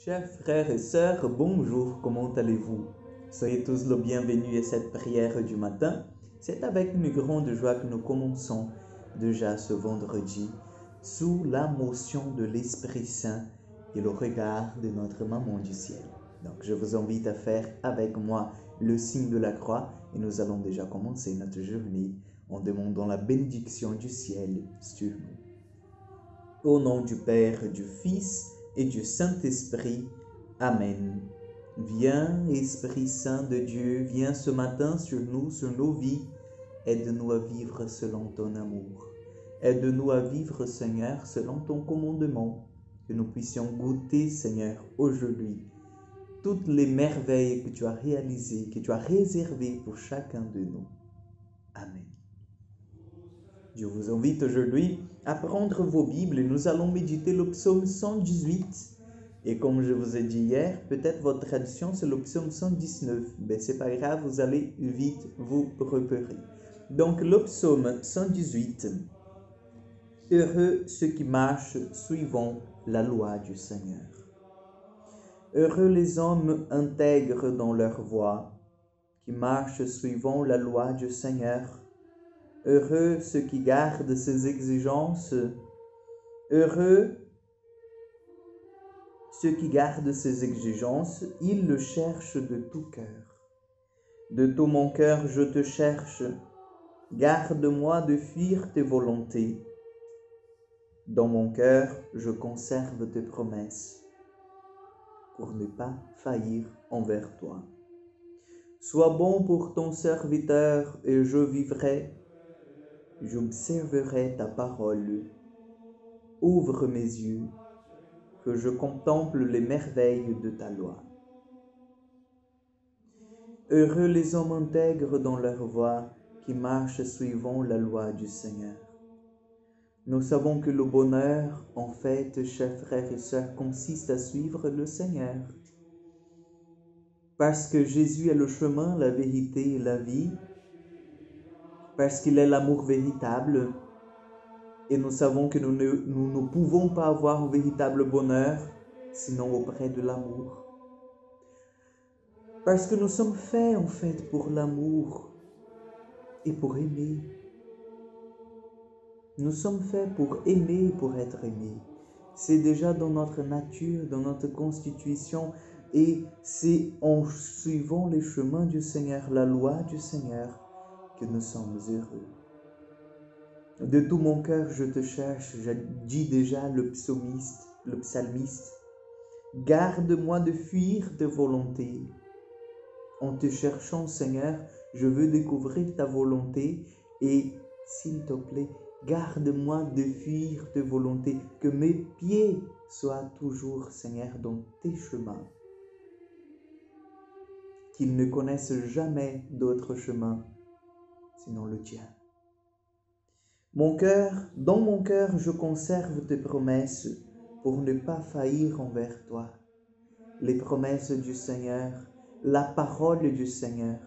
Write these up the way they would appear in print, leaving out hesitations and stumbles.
Chers frères et sœurs, bonjour, comment allez-vous? Soyez tous le bienvenus à cette prière du matin. C'est avec une grande joie que nous commençons déjà ce vendredi sous la motion de l'Esprit Saint et le regard de notre Maman du ciel. Donc je vous invite à faire avec moi le signe de la croix et nous allons déjà commencer notre journée en demandant la bénédiction du ciel sur nous. Au nom du Père, du Fils et du Saint-Esprit. Amen. Viens, Esprit Saint de Dieu, viens ce matin sur nous, sur nos vies. Aide-nous à vivre selon ton amour. Aide-nous à vivre, Seigneur, selon ton commandement. Que nous puissions goûter, Seigneur, aujourd'hui, toutes les merveilles que tu as réalisées, que tu as réservées pour chacun de nous. Amen. Je vous invite aujourd'hui à prendre vos Bibles et nous allons méditer le psaume 118. Et comme je vous ai dit hier, peut-être votre traduction c'est le psaume 119. Mais c'est pas grave, vous allez vite vous repérer. Donc le psaume 118. Heureux ceux qui marchent suivant la loi du Seigneur. Heureux les hommes intègres dans leur voie, qui marchent suivant la loi du Seigneur. Heureux ceux qui gardent ses exigences. Heureux ceux qui gardent ses exigences, ils le cherchent de tout cœur. De tout mon cœur je te cherche. Garde-moi de fuir tes volontés. Dans mon cœur je conserve tes promesses, pour ne pas faillir envers toi. Sois bon pour ton serviteur et je vivrai. J'observerai ta parole. Ouvre mes yeux, que je contemple les merveilles de ta loi. Heureux les hommes intègres dans leur voie, qui marchent suivant la loi du Seigneur. Nous savons que le bonheur, en fait, chers frères et sœurs, consiste à suivre le Seigneur. Parce que Jésus est le chemin, la vérité et la vie, parce qu'il est l'amour véritable, et nous savons que nous ne pouvons pas avoir un véritable bonheur sinon auprès de l'amour. Parce que nous sommes faits en fait pour l'amour et pour aimer. Nous sommes faits pour aimer et pour être aimés. C'est déjà dans notre nature, dans notre constitution, et c'est en suivant les chemins du Seigneur, la loi du Seigneur, que nous sommes heureux. De tout mon cœur je te cherche, dit déjà le psalmiste. Garde-moi de fuir tes volontés. En te cherchant, Seigneur, je veux découvrir ta volonté et, s'il te plaît, garde-moi de fuir tes volontés, que mes pieds soient toujours, Seigneur, dans tes chemins, qu'ils ne connaissent jamais d'autre chemin sinon le tien. Dans mon cœur, je conserve tes promesses pour ne pas faillir envers toi. Les promesses du Seigneur, la parole du Seigneur,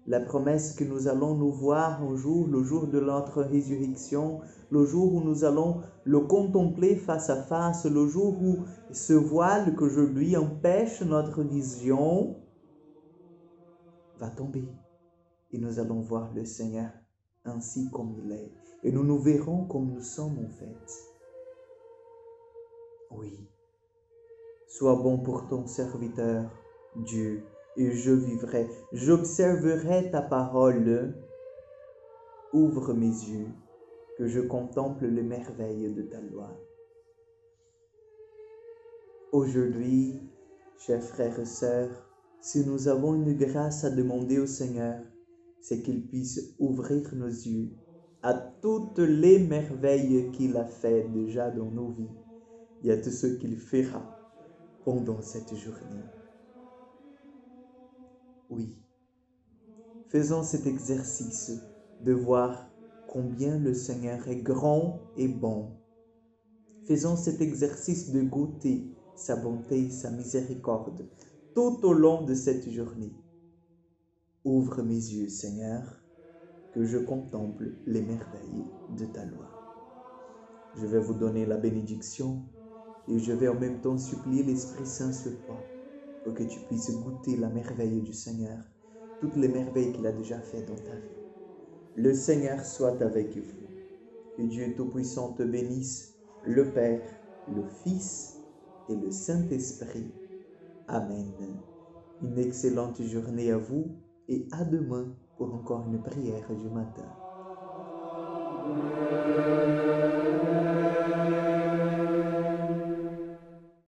la promesse que nous allons nous voir un jour, le jour de notre résurrection, le jour où nous allons le contempler face à face, le jour où ce voile que je lui empêche notre vision va tomber et nous allons voir le Seigneur ainsi comme il est. Et nous nous verrons comme nous sommes en fait. Oui, sois bon pour ton serviteur, Dieu, et je vivrai. J'observerai ta parole. Ouvre mes yeux, que je contemple les merveilles de ta loi. Aujourd'hui, chers frères et sœurs, si nous avons une grâce à demander au Seigneur, c'est qu'il puisse ouvrir nos yeux à toutes les merveilles qu'il a faites déjà dans nos vies et à tout ce qu'il fera pendant cette journée. Oui, faisons cet exercice de voir combien le Seigneur est grand et bon. Faisons cet exercice de goûter sa bonté, sa miséricorde tout au long de cette journée. Ouvre mes yeux, Seigneur, que je contemple les merveilles de ta loi. Je vais vous donner la bénédiction. Et je vais en même temps supplier l'Esprit Saint sur toi pour que tu puisses goûter la merveille du Seigneur, toutes les merveilles qu'il a déjà faites dans ta vie. Le Seigneur soit avec vous. Que Dieu Tout-Puissant te bénisse, le Père, le Fils et le Saint-Esprit. Amen. Une excellente journée à vous et à demain pour encore une prière du matin.